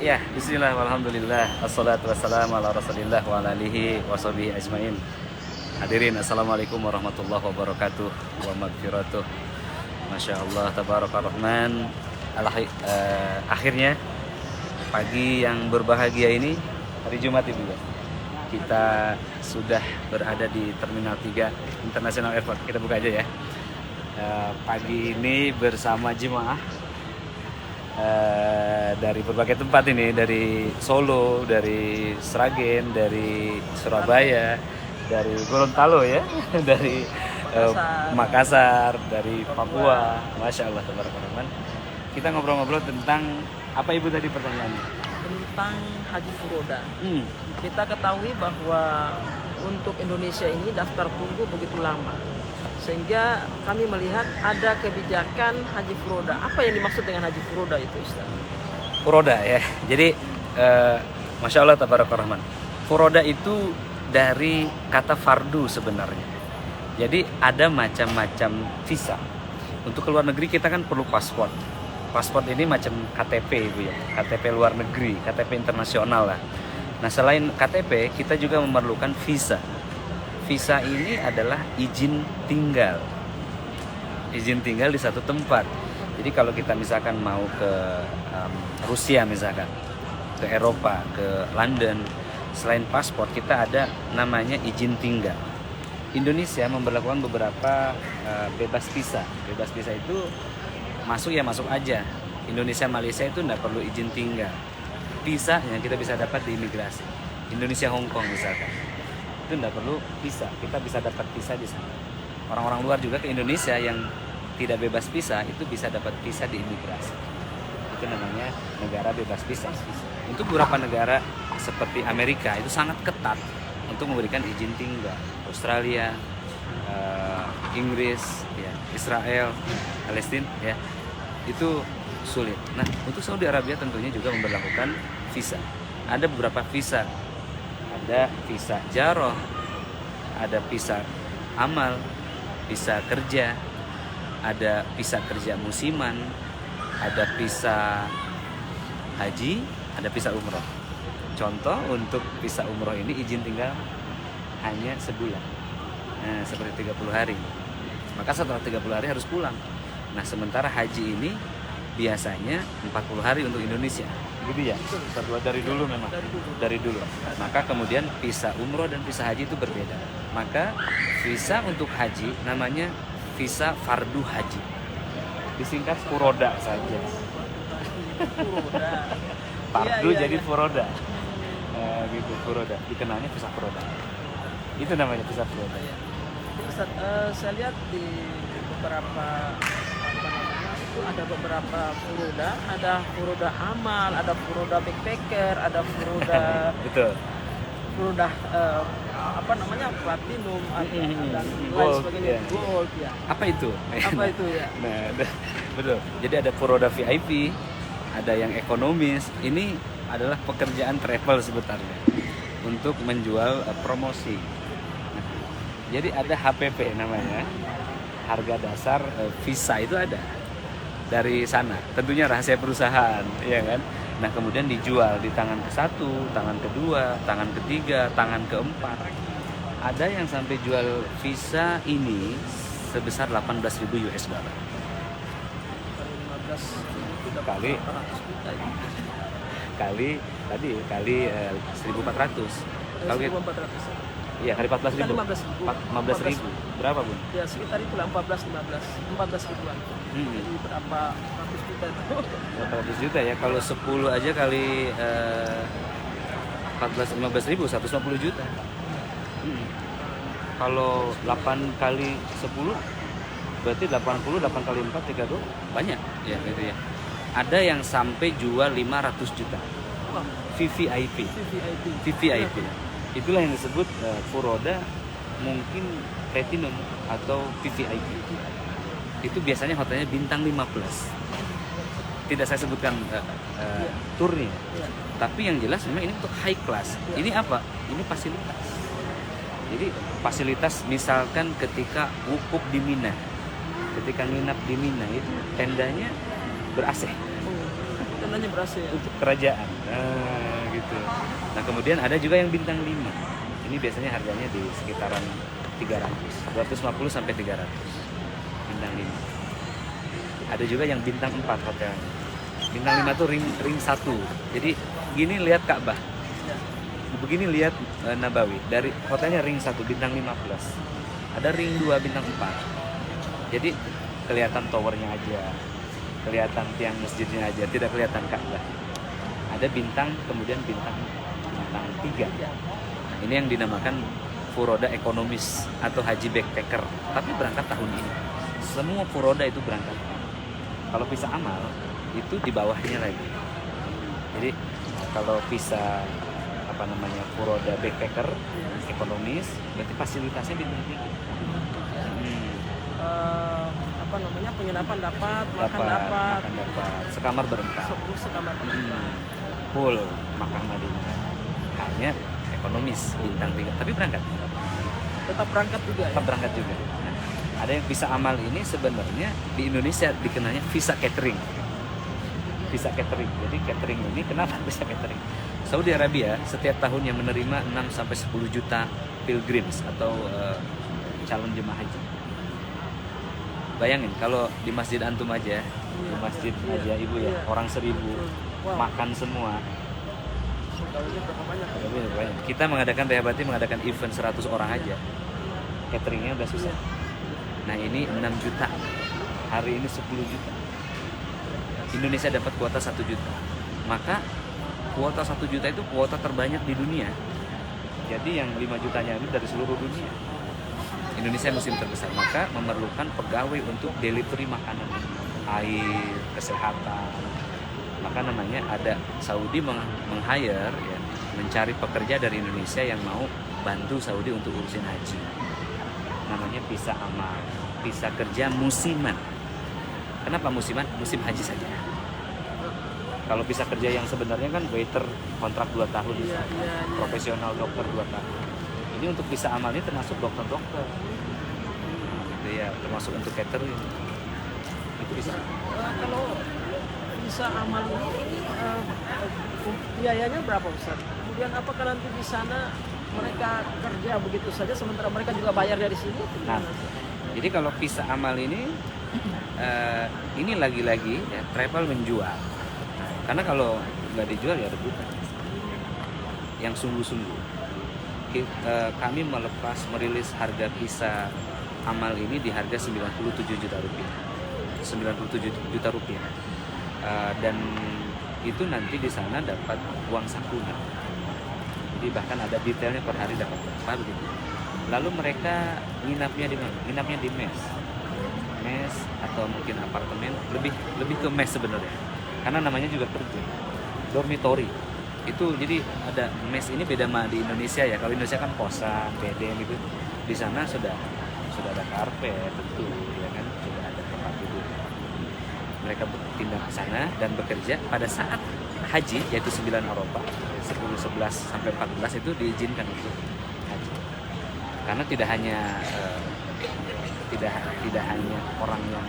Ya, bismillah, walhamdulillah, assalatu wassalamu ala rasulillah wa ala alihi wa sahbihi ajmain. Hadirin, assalamualaikum warahmatullahi wabarakatuh wa magfiratuh. Masya Allah, tabarakallah rahman. Akhirnya pagi yang berbahagia ini, hari Jumat Ibu ya, kita sudah berada di Terminal 3 International Airport. Kita buka aja ya. Pagi ini bersama jemaah dari berbagai tempat ini, dari Solo, dari Sragen, dari Surabaya, dari Gorontalo ya, dari Makassar, dari Papua. Masya Allah, tabarakallah. Kita ngobrol-ngobrol tentang apa Ibu tadi pertanyaannya? Tentang haji furoda. Kita ketahui bahwa untuk Indonesia ini daftar tunggu begitu lama, sehingga kami melihat ada kebijakan haji furoda. Apa yang dimaksud dengan haji furoda itu, Ustaz? Furoda ya. Jadi Masya Allah, tabarakallah rahman. Furoda itu dari kata fardu sebenarnya. Jadi ada macam-macam visa. Untuk ke luar negeri kita kan perlu paspor. Paspor ini macam KTP Ibu ya. KTP luar negeri, KTP internasional lah. Nah, selain KTP kita juga memerlukan visa. Visa ini adalah izin tinggal. Izin tinggal di satu tempat. Jadi kalau kita misalkan mau ke Rusia misalkan, ke Eropa, ke London, selain paspor kita ada namanya izin tinggal. Indonesia memberlakukan beberapa bebas visa. Bebas visa itu masuk ya masuk aja. Indonesia Malaysia itu tidak perlu izin tinggal. Visa yang kita bisa dapat di imigrasi. Indonesia Hong Kong misalkan, itu tidak perlu visa. Kita bisa dapat visa di sana. Orang-orang luar juga ke Indonesia yang tidak bebas visa itu bisa dapat visa di imigrasi. Itu namanya negara bebas visa. Untuk beberapa negara seperti Amerika itu sangat ketat untuk memberikan izin tinggal. Australia, Inggris, ya, Israel, Palestina, ya, itu sulit. Nah, untuk Saudi Arabia tentunya juga memberlakukan visa. Ada beberapa visa. Ada visa jaroh, ada visa amal, visa kerja, ada visa kerja musiman, ada visa haji, ada visa umroh. Contoh untuk visa umroh ini izin tinggal hanya sebulan. Nah, seperti 30 hari. Maka setelah 30 hari harus pulang. Nah, sementara haji ini biasanya 40 hari untuk Indonesia. Gitu ya? Dari dulu memang. Dari dulu. Maka kemudian visa umroh dan visa haji itu berbeda. Maka visa untuk haji namanya visa fardu haji. Disingkat furoda saja. Furoda. Fardu Iya. jadi furoda. Gitu, furoda. Dikenalnya visa furoda. Itu namanya visa furoda. Ustaz, saya lihat di beberapa itu ada beberapa furoda, ada furoda amal, ada furoda backpacker, ada furoda Betul. furoda platinum, dan lain Gold, sebagainya, ya. gold ya. Apa itu? Apa itu ya? Nah, betul. Jadi ada furoda VIP, ada yang ekonomis. Ini adalah pekerjaan travel sebenarnya untuk menjual promosi. Nah, jadi ada HPP namanya, harga dasar visa itu ada dari sana. Tentunya rahasia perusahaan, ya kan? Nah, kemudian dijual di tangan ke-1, tangan kedua, tangan ketiga, tangan keempat. Ada yang sampai jual visa ini sebesar 18.000 US dollar. 15 Kali tadi kali 1.400. Kalau kita 1.400. iya kali 14.000. 15.000. 15.000. Berapa, Bun? Ya sekitar itulah 14 ribuan. Jadi berapa ratus juta itu? 400 juta ya. Kalau 10 aja kali 15.000 150 juta. Kalau 8 kali 10 berarti 80, 8 kali 4 32 banyak ya gitu ya. Ada yang sampai jual 500 juta. Wah, VVIP. VVIP. Itulah yang disebut furoda mungkin platinum atau VVIP. Itu biasanya hotelnya bintang 5+. Tidak saya sebutkan turnya. Ya. Tapi yang jelas memang ini untuk high class. Ya. Ini apa? Ini fasilitas. Jadi fasilitas misalkan ketika wukuf di Mina, ketika nginap di Mina itu tendanya ber-AC. Tandanya berhasil. untuk kerajaan. Nah, gitu. Nah, kemudian ada juga yang bintang 5. Ini biasanya harganya di sekitaran 250 sampai 300. Bintang 5. Ada juga yang bintang 4 hotel. Bintang 5 tuh ring 1. Jadi gini lihat Ka'bah. Begini lihat Nabawi. Dari hotelnya ring 1 bintang 15. Ada ring 2 bintang 4. Jadi kelihatan towernya aja. Kelihatan tiang masjidnya aja, tidak kelihatan Ka'bah. Ada bintang, kemudian bintang 3. Nah, ini yang dinamakan furoda ekonomis atau haji backpacker. Tapi berangkat tahun ini. Semua furoda itu berangkat. Kalau visa amal itu di bawahnya lagi. Jadi kalau visa furoda backpacker ekonomis, berarti fasilitasnya bintang 3. Penginapan dapat, makan dapat, sekamar berempat. Sekamar berempat. Full makan Madinah. Hanya ekonomis bintang 3, tapi berangkat. Tetap berangkat juga. Tetap berangkat juga. Nah, ada yang visa amal ini sebenarnya di Indonesia dikenalnya visa catering. Visa catering. Jadi catering ini kenapa visa catering? Saudi Arabia setiap tahunnya menerima 6 sampai 10 juta pilgrims atau calon jemaah haji. Bayangin kalau di masjid antum aja, di masjid aja ibu ya, orang 1000 makan semua. Banyak. Kita mengadakan Rehabati mengadakan event 100 orang aja. Cateringnya udah susah. Nah, ini 6 juta. Hari ini 10 juta. Indonesia dapat kuota 1 juta. Maka kuota 1 juta itu kuota terbanyak di dunia. Jadi yang 5 jutanya itu dari seluruh dunia. Indonesia muslim terbesar, maka memerlukan pegawai untuk delivery makanan, air, kesehatan. Maka namanya ada Saudi meng-hire ya, mencari pekerja dari Indonesia yang mau bantu Saudi untuk urusin haji. Namanya visa amal, visa kerja musiman. Kenapa musiman? Musim haji saja. Kalau visa kerja yang sebenarnya kan waiter kontrak 2 tahun, profesional dokter 2 tahun. Ini untuk visa amal ini termasuk dokter-dokter. Nah, gitu ya, termasuk untuk catering. Itu bisa. Kalau visa amal ini biayanya berapa Ustaz? Kemudian apakah nanti di sana mereka kerja begitu saja sementara mereka juga bayar dari sini? Nah, jadi kalau visa amal ini lagi-lagi ya, travel menjual. Karena kalau nggak dijual ya rebutan. Yang sungguh-sungguh. Kami merilis harga visa amal ini di harga 97 juta rupiah. 97 juta rupiah. Dan itu nanti di sana dapat uang sakunya. Jadi bahkan ada detailnya per hari dapat berapa begitu. Lalu mereka nginapnya di mana? Nginapnya di mes. Mes atau mungkin apartemen, lebih ke mes sebenarnya. Karena namanya juga kerja. Dormitory. Itu jadi ada mes ini beda sama di Indonesia ya. Kalau Indonesia kan kosan, bedeng gitu. Di sana sudah ada karpet tentu ya kan, sudah ada tempat tidur. Mereka bertindak ke sana dan bekerja pada saat haji yaitu 9 Arafah 10, 11 sampai 14 itu diizinkan untuk haji. Karena tidak hanya orang yang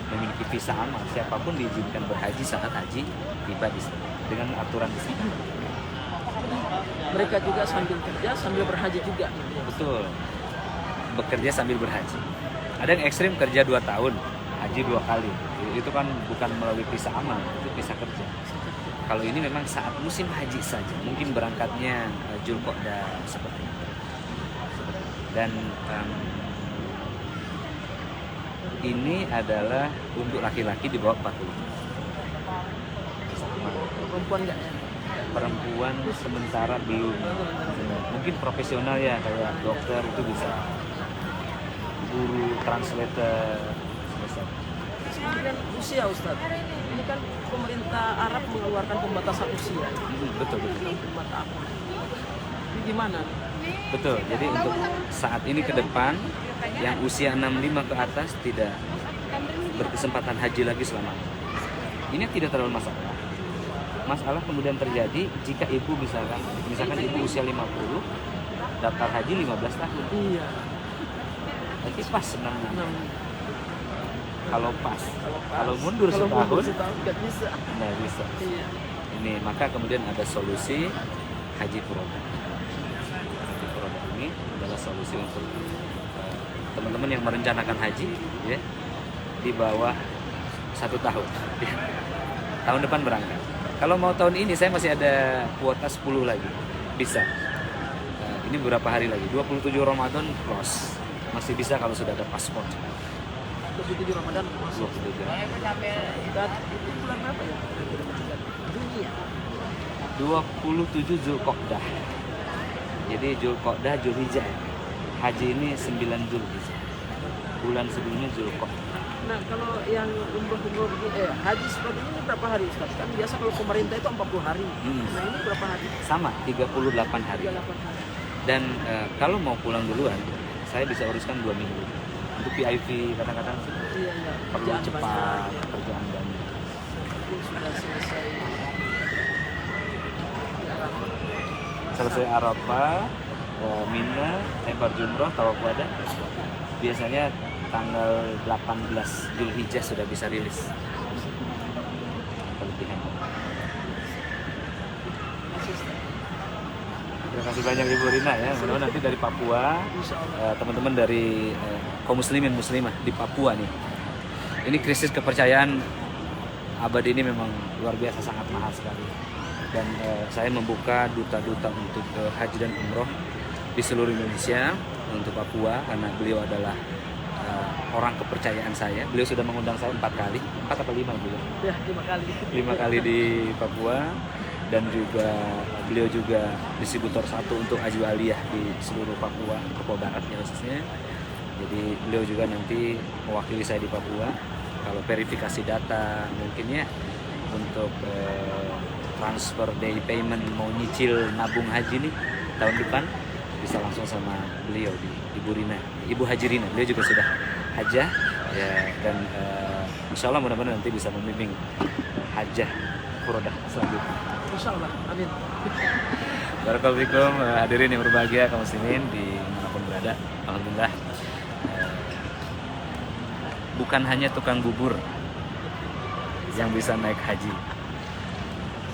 memiliki visa amal, siapapun diizinkan berhaji saat haji tiba di sana dengan aturan di sini. Mereka juga sambil kerja sambil berhaji juga. Betul. Bekerja sambil berhaji. Ada yang ekstrim kerja 2 tahun, haji 2 kali. Itu kan bukan melalui visa amal, itu visa kerja. Kalau ini memang saat musim haji saja, mungkin berangkatnya Dzulqa'dah seperti itu. Dan ini adalah untuk laki-laki di bawah 40. Perempuan nggak ya? Perempuan sementara belum. Mungkin profesional ya, kayak dokter itu bisa, guru, translator, selesai. Kemudian usia Ustaz, ini kan pemerintah Arab mengeluarkan pembatasan usia. Betul. 5 tahun. Ini gimana? Betul, jadi untuk saat ini ke depan yang usia 65 ke atas tidak berkesempatan haji lagi selamanya. Ini tidak terlalu masalah. Masalah kemudian terjadi jika ibu misalkan ibu usia 50, daftar haji 15 tahun. Iya. Nanti pas sebenarnya. kalau pas. Kalau pas. Kalau mundur Kalau setahun, mundur setahun nggak bisa. nggak bisa. Iya. Ini maka kemudian ada solusi haji furoda. Haji furoda ini adalah solusi untuk teman-teman yang merencanakan haji, ya, di bawah 1 tahun. Ya. Tahun depan berangkat. Kalau mau tahun ini saya masih ada kuota 10 lagi, bisa. Ini berapa hari lagi? 27 Ramadan close. Masih bisa kalau sudah ada paspor. 27 Ramadan masuk. 27. Dan itu bulan berapa ya? Juni ya? 27 Zulqa'dah. Jadi Zulqa'dah, Zulhijjah. Haji ini 9 Zulhijjah. Bulan sebelumnya Zulqa'dah. Nah, kalau yang umroh begini, haji seperti ini berapa hari Ustaz? Kan biasa kalau pemerintah itu 40 hari. Nah, ini berapa hari? Sama, 38 hari. 38 hari. Dan kalau mau pulang duluan, saya bisa uruskan 2 minggu. Untuk VIP kadang-kadang Iya, iya. perlu Kerjaan cepat, banyak. kerjaan banyak. Itu sudah selesai. Selesai Arafah, Mina, lempar jumroh, tawaf wada. Biasanya tanggal 18 Zulhijjah sudah bisa rilis. Kelebihan. Terima kasih banyak Ibu Rina ya. Mudah-mudahan nanti dari Papua, Insya Allah. teman-teman dari kaum muslimin muslimah di Papua nih. Ini krisis kepercayaan abadi ini memang luar biasa, sangat mahal sekali. Dan saya membuka duta-duta untuk haji dan umroh di seluruh Indonesia untuk Papua karena beliau adalah orang kepercayaan saya. Beliau sudah mengundang saya 4 kali, 4 atau 5 Ibu ya? Ya, 5 kali. 5 kali di Papua, dan juga beliau juga distributor 1 untuk Aju Aliyah di seluruh Papua Barat ya khususnya. Jadi beliau juga nanti mewakili saya di Papua. Kalau verifikasi data mungkin ya untuk transfer day payment mau nyicil nabung haji nih tahun depan bisa langsung sama beliau di Ibu Rina, Ibu Haji Rina. Beliau juga sudah hajah ya, dan insya Allah mudah-mudahan nanti bisa membimbing hajah furodah selanjutnya. Insya Allah. Amin. Barakallahu fikum, hadirin yang berbahagia kaum muslimin di manapun berada. Alhamdulillah, bukan hanya tukang bubur yang bisa naik haji.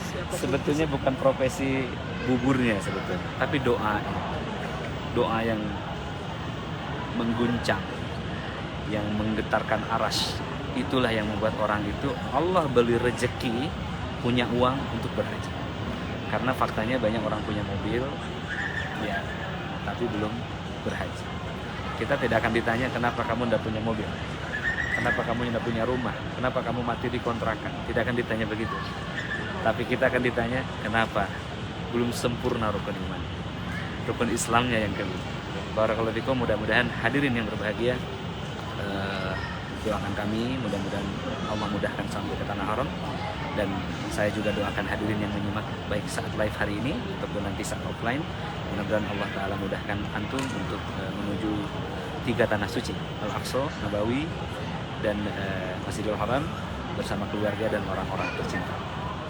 Siapapun Sebetulnya bukan profesi buburnya sebetulnya, tapi doa yang mengguncang, yang menggetarkan aras. Itulah yang membuat orang itu Allah beli rezeki, punya uang untuk berhaji. Karena faktanya banyak orang punya mobil, ya, tapi belum berhaji. Kita tidak akan ditanya kenapa kamu tidak punya mobil, kenapa kamu tidak punya rumah, kenapa kamu mati di kontrakan. Tidak akan ditanya begitu. Tapi kita akan ditanya kenapa belum sempurna rukun iman, rukun Islamnya yang kedua. Barakallahu fikum, mudah-mudahan hadirin yang berbahagia, doakan kami, mudah-mudahan Allah mudahkan sampai ke tanah haram. Dan saya juga doakan hadirin yang menyimak baik saat live hari ini ataupun nanti saat offline, mudah-mudahan Allah Ta'ala mudahkan antum untuk menuju 3 tanah suci, Al-Aqsa, Nabawi, dan Masjidil Haram bersama keluarga dan orang-orang tercinta.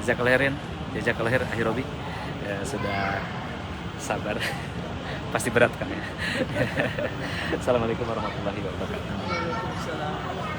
Jazakallahu khairan, jazakallahu khair Akhi Robi, sudah sabar. Pasti berat kan ya. Assalamualaikum warahmatullahi wabarakatuh. Waalaikumsalam.